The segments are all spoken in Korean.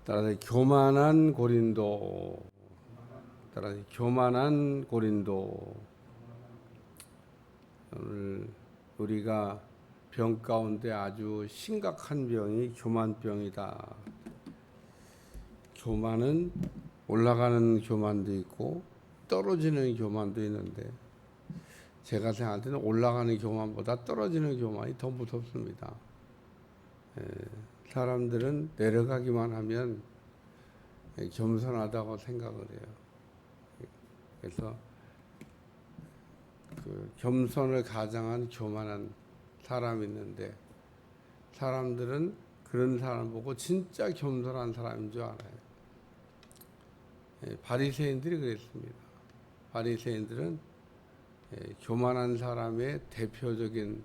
따라서 교만한 고린도, 따라서 교만한 고린도. 오늘 우리가 병 가운데 아주 심각한 병이 교만병이다. 교만은 올라가는 교만도 있고 떨어지는 교만도 있는데, 제가 생각할 때는 올라가는 교만보다 떨어지는 교만이 더 무섭습니다. 사람들은 내려가기만 하면 겸손하다고 생각을 해요. 그래서 그 겸손을 가장한 교만한 사람이 있는데, 사람들은 그런 사람 보고 진짜 겸손한 사람인 줄 알아요. 바리새인들이 그랬습니다. 바리새인들은 교만한 사람의 대표적인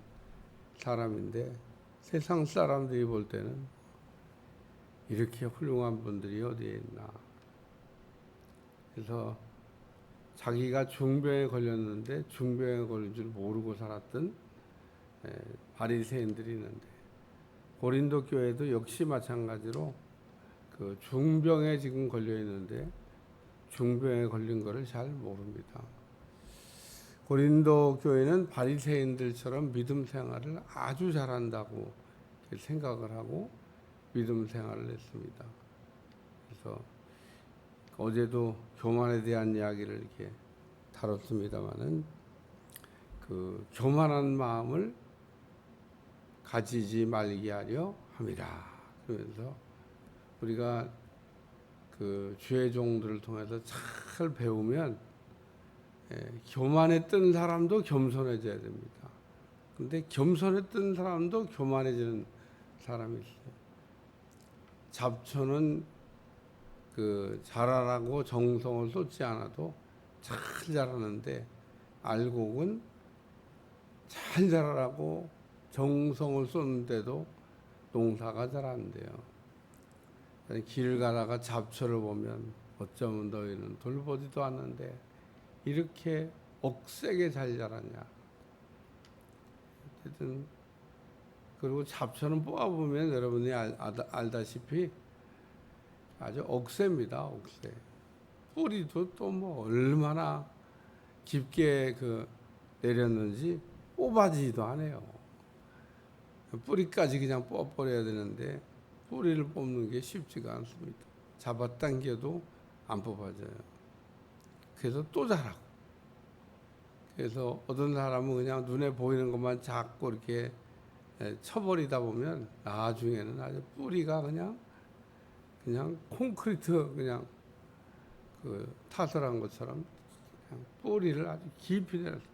사람인데, 세상 사람들이 볼 때는 이렇게 훌륭한 분들이 어디에 있나. 그래서 자기가 중병에 걸렸는데 중병에 걸린 줄 모르고 살았던 바리새인들이 있는데, 고린도 교회도 역시 마찬가지로 그 중병에 지금 걸려 있는데 중병에 걸린 것을 잘 모릅니다. 고린도 교회는 바리새인들처럼 믿음 생활을 아주 잘한다고 생각을 하고 믿음 생활을 했습니다. 그래서 어제도 교만에 대한 이야기를 이렇게 다뤘습니다만은, 그 교만한 마음을 가지지 말게 하려 함이라. 그러면서 우리가 그 주의 종들을 통해서 잘 배우면, 교만했던 사람도 겸손해져야 됩니다. 근데 겸손했던 사람도 교만해지는 사람이 있어요. 잡초는 그 자라라고 정성을 쏟지 않아도 잘 자라는데, 알곡은 잘 자라라고 정성을 쏟는데도 농사가 잘 안 돼요. 길 가다가 잡초를 보면 어쩌면 너희는 돌보지도 않는데 이렇게 억세게 잘 자랐냐. 어쨌든 그리고 잡초는 뽑아보면 여러분이 알다시피 아주 억세입니다. 억세. 뿌리도 또 뭐 얼마나 깊게 그 내렸는지 뽑아지지도 않아요. 뿌리까지 그냥 뽑아버려야 되는데 뿌리를 뽑는 게 쉽지가 않습니다. 잡아당겨도 안 뽑아져요. 그래서 또 자라고. 그래서 어떤 사람은 그냥 눈에 보이는 것만 자꾸 이렇게 쳐버리다 보면 나중에는 아주 뿌리가 그냥 콘크리트 그냥 그 타설한 것처럼 그냥 뿌리를 아주 깊이 내려서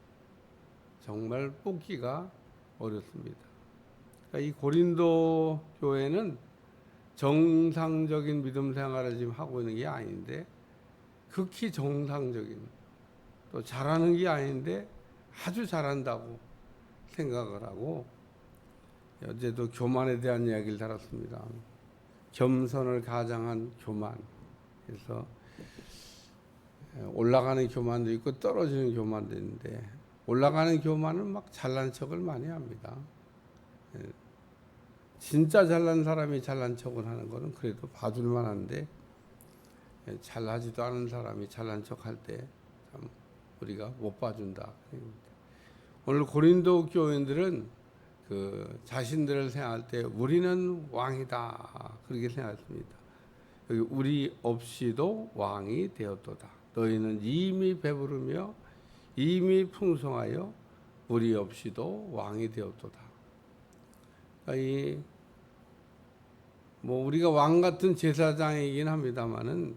정말 뽑기가 어렵습니다. 그러니까 이 고린도 교회는 정상적인 믿음 생활을 지금 하고 있는 게 아닌데, 극히 정상적인, 또 잘하는 게 아닌데 아주 잘한다고 생각을 하고, 어제도 교만에 대한 이야기를 다뤘습니다. 겸손을 가장한 교만. 그래서 올라가는 교만도 있고 떨어지는 교만도 있는데, 올라가는 교만은 막 잘난 척을 많이 합니다. 진짜 잘난 사람이 잘난 척을 하는 거는 그래도 봐줄 만한데, 잘하지도 않은 사람이 잘난 척할 때 참 우리가 못 봐준다. 오늘 고린도 교인들은 그 자신들을 생각할 때 우리는 왕이다 그렇게 생각했습니다. 여기 우리 없이도 왕이 되었도다. 너희는 이미 배부르며 이미 풍성하여 우리 없이도 왕이 되었도다. 뭐 우리가 왕 같은 제사장이긴 합니다만은,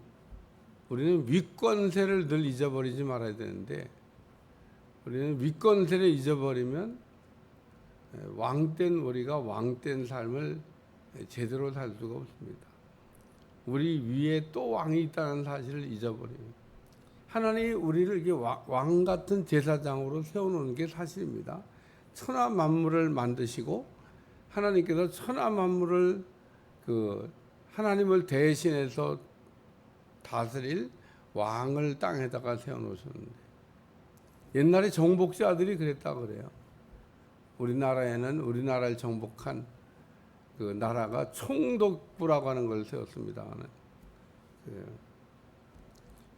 우리는 윗권세를 늘 잊어버리지 말아야 되는데, 우리는 윗권세를 잊어버리면 왕된 우리가 왕된 삶을 제대로 살 수가 없습니다. 우리 위에 또 왕이 있다는 사실을 잊어버립니다. 하나님이 우리를 이렇게 왕 같은 제사장으로 세워놓은 게 사실입니다. 천하 만물을 만드시고 하나님께서 천하 만물을 그 하나님을 대신해서 다스릴 왕을 땅에다가 세워놓으셨는데, 옛날에 정복자들이 그랬다 그래요. 우리나라에는 우리나라를 정복한 그 그 나라가 총독부라고 하는 걸 세웠습니다. 그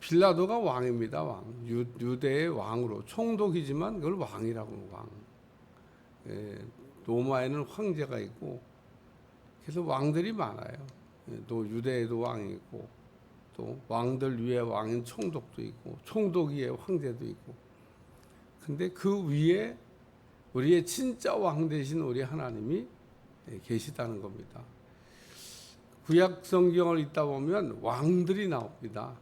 빌라도가 왕입니다. 왕. 유대의 왕으로 총독이지만 그걸 왕이라고 왕. 예, 로마에는 황제가 있고 그래서 왕들이 많아요. 예, 또 유대에도 왕이 있고 또 왕들 위에 왕인 총독도 있고 총독 위에 황제도 있고. 근데 그 위에 우리의 진짜 왕 되신 우리 하나님이 계시다는 겁니다. 구약 성경을 읽다 보면 왕들이 나옵니다.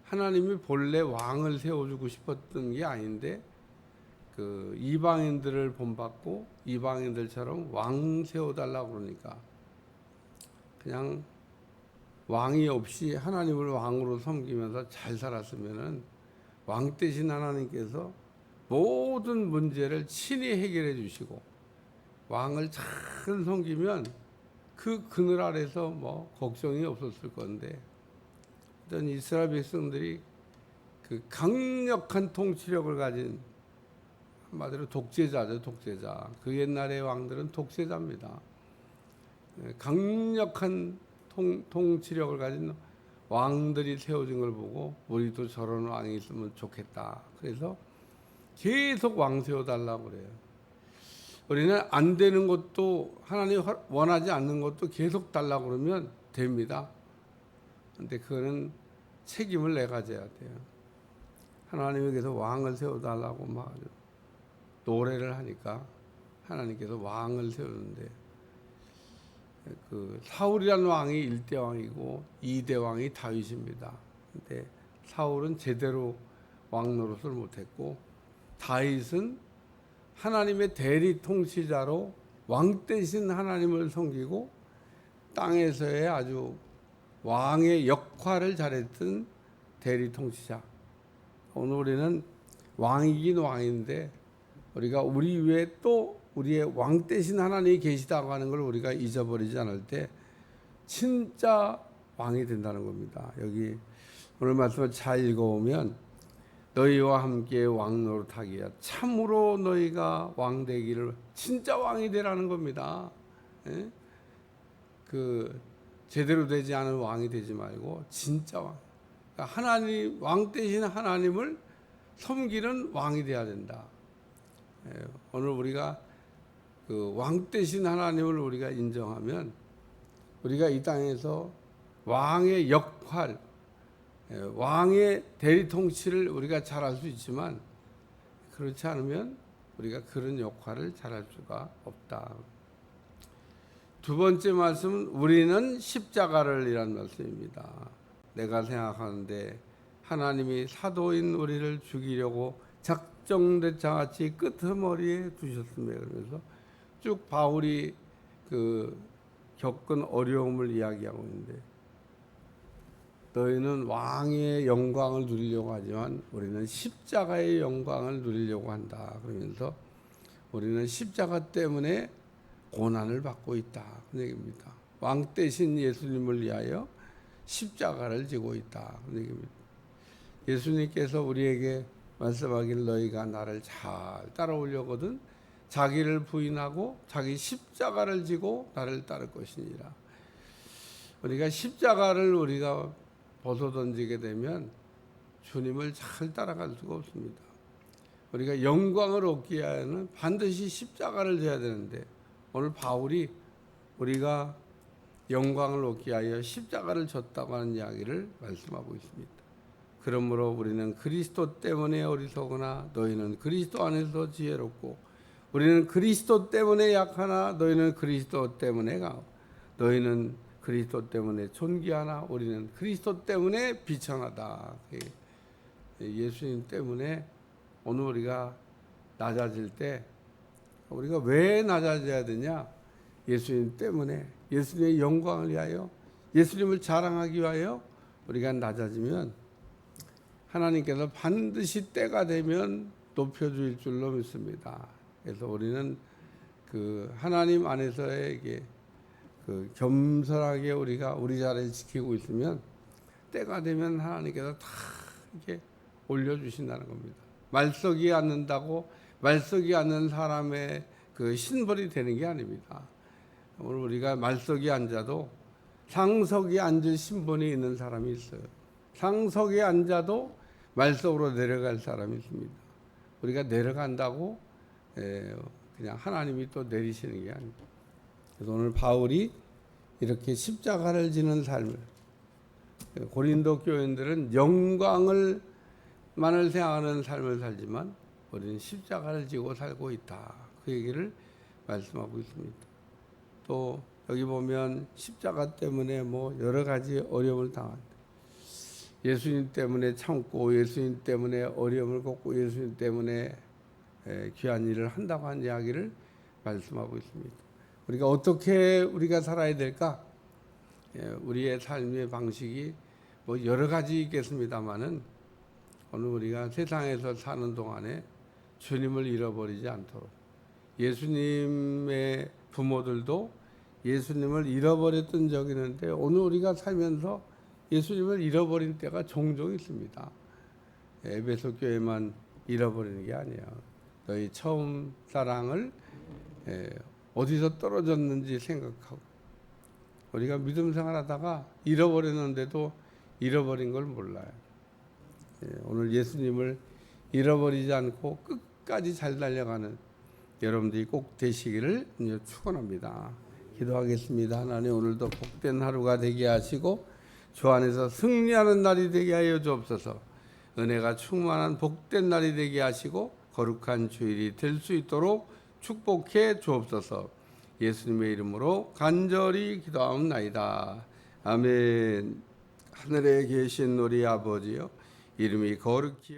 하나님이 본래 왕을 세워주고 싶었던 게 아닌데 그 이방인들을 본받고 이방인들처럼 왕 세워달라고 그러니까 그냥 왕이 없이 하나님을 왕으로 섬기면서 잘 살았으면은 왕 대신 하나님께서 모든 문제를 친히 해결해 주시고 왕을 잘 섬기면 그 그늘 아래서 뭐 걱정이 없었을 건데 어떤 이스라엘 백성들이 그 강력한 통치력을 가진 한마디로 독재자죠, 독재자. 그 옛날의 왕들은 독재자입니다. 강력한 통치력을 가진 왕들이 세워진 걸 보고 우리도 저런 왕이 있으면 좋겠다. 그래서 계속 왕 세워달라고 그래요. 우리는 안 되는 것도 하나님 원하지 않는 것도 계속 달라고 그러면 됩니다. 근데 그거는 책임을 내가 져야 돼요. 하나님께서 왕을 세워달라고 막 노래를 하니까 하나님께서 왕을 세우는데 그 사울이라는 왕이 1대 왕이고 2대 왕이 다윗입니다. 근데 사울은 제대로 왕 노릇을 못했고 다윗은 하나님의 대리 통치자로 왕 대신 하나님을 섬기고 땅에서의 아주 왕의 역할을 잘했던 대리 통치자. 오늘 우리는 왕이긴 왕인데 우리가 우리 위에 또 우리의 왕 대신 하나님이 계시다고 하는 걸 우리가 잊어버리지 않을 때 진짜 왕이 된다는 겁니다. 여기 오늘 말씀을 잘 읽어보면 너희와 함께 왕 노릇하기야 참으로 너희가 왕 되기를 진짜 왕이 되라는 겁니다. 예? 그 제대로 되지 않은 왕이 되지 말고 진짜 왕. 그러니까 하나님 왕 대신 하나님을 섬기는 왕이 돼야 된다. 예, 오늘 우리가 그 왕 대신 하나님을 우리가 인정하면 우리가 이 땅에서 왕의 역할, 왕의 대리 통치를 우리가 잘할 수 있지만 그렇지 않으면 우리가 그런 역할을 잘할 수가 없다. 두 번째 말씀은 우리는 십자가를 이란 말씀입니다. 내가 생각하는데 하나님이 사도인 우리를 죽이려고 작정대차같이 끄트머리에 두셨습니다. 그러면서 쭉 바울이 그 겪은 어려움을 이야기하고 있는데 너희는 왕의 영광을 누리려고 하지만 우리는 십자가의 영광을 누리려고 한다. 그러면서 우리는 십자가 때문에 고난을 받고 있다. 그 얘기입니다. 왕 대신 예수님을 위하여 십자가를 지고 있다. 그 얘기입니다. 예수님께서 우리에게 말씀하길 너희가 나를 잘 따라오려거든 자기를 부인하고 자기 십자가를 지고 나를 따를 것이니라. 우리가 십자가를 우리가 벗어던지게 되면 주님을 잘 따라갈 수가 없습니다. 우리가 영광을 얻기 위해서는 반드시 십자가를 져야 되는데 오늘 바울이 우리가 영광을 얻기 위하여 십자가를 졌다고 하는 이야기를 말씀하고 있습니다. 그러므로 우리는 그리스도 때문에 어리석으나 너희는 그리스도 안에서 지혜롭고 우리는 그리스도 때문에 약하나 너희는 그리스도 때문에 강하고 너희는 그리스도 때문에 존귀하나 우리는 그리스도 때문에 비천하다. 예수님 때문에 오늘 우리가 낮아질 때 우리가 왜 낮아져야 되냐? 예수님 때문에 예수님의 영광을 위하여 예수님을 자랑하기 위하여 우리가 낮아지면 하나님께서 반드시 때가 되면 높여주실 줄로 믿습니다. 그래서 우리는 그 하나님 안에서의 그 겸손하게 우리가 우리 자리를 지키고 있으면 때가 되면 하나님께서 다 이렇게 올려주신다는 겁니다. 말석이 앉는다고 말석이 앉는 사람의 그 신벌이 되는 게 아닙니다. 오늘 우리가 말석에 앉아도 상석에 앉을 신분이 있는 사람이 있어요. 상석에 앉아도 말석으로 내려갈 사람이 있습니다. 우리가 내려간다고 그냥 하나님이 또 내리시는 게 아닙니다. 그래서 오늘 바울이 이렇게 십자가를 지는 삶을, 고린도 교인들은 영광을 만을 생각하는 삶을 살지만 우리는 십자가를 지고 살고 있다. 그 얘기를 말씀하고 있습니다. 또 여기 보면 십자가 때문에 뭐 여러 가지 어려움을 당한다. 예수님 때문에 참고, 예수님 때문에 어려움을 겪고, 예수님 때문에 귀한 일을 한다고 한 이야기를 말씀하고 있습니다. 우리가 어떻게 우리가 살아야 될까? 우리의 삶의 방식이 뭐 여러 가지 있겠습니다만은 오늘 우리가 세상에서 사는 동안에 주님을 잃어버리지 않도록, 예수님의 부모들도 예수님을 잃어버렸던 적이 있는데 오늘 우리가 살면서 예수님을 잃어버린 때가 종종 있습니다. 에베소 교회만 잃어버리는 게 아니에요. 너희 처음 사랑을 어디서 떨어졌는지 생각하고, 우리가 믿음 생활하다가 잃어버렸는데도 잃어버린 걸 몰라요. 오늘 예수님을 잃어버리지 않고 끝까지 잘 달려가는 여러분들이 꼭 되시기를 축원합니다. 기도하겠습니다. 하나님, 오늘도 복된 하루가 되게 하시고 주 안에서 승리하는 날이 되게 하여 주옵소서. 은혜가 충만한 복된 날이 되게 하시고 거룩한 주일이 될 수 있도록 축복해 주옵소서. 예수님의 이름으로 간절히 기도하옵나이다. 아멘. 하늘에 계신 우리 아버지여, 이름이 거룩히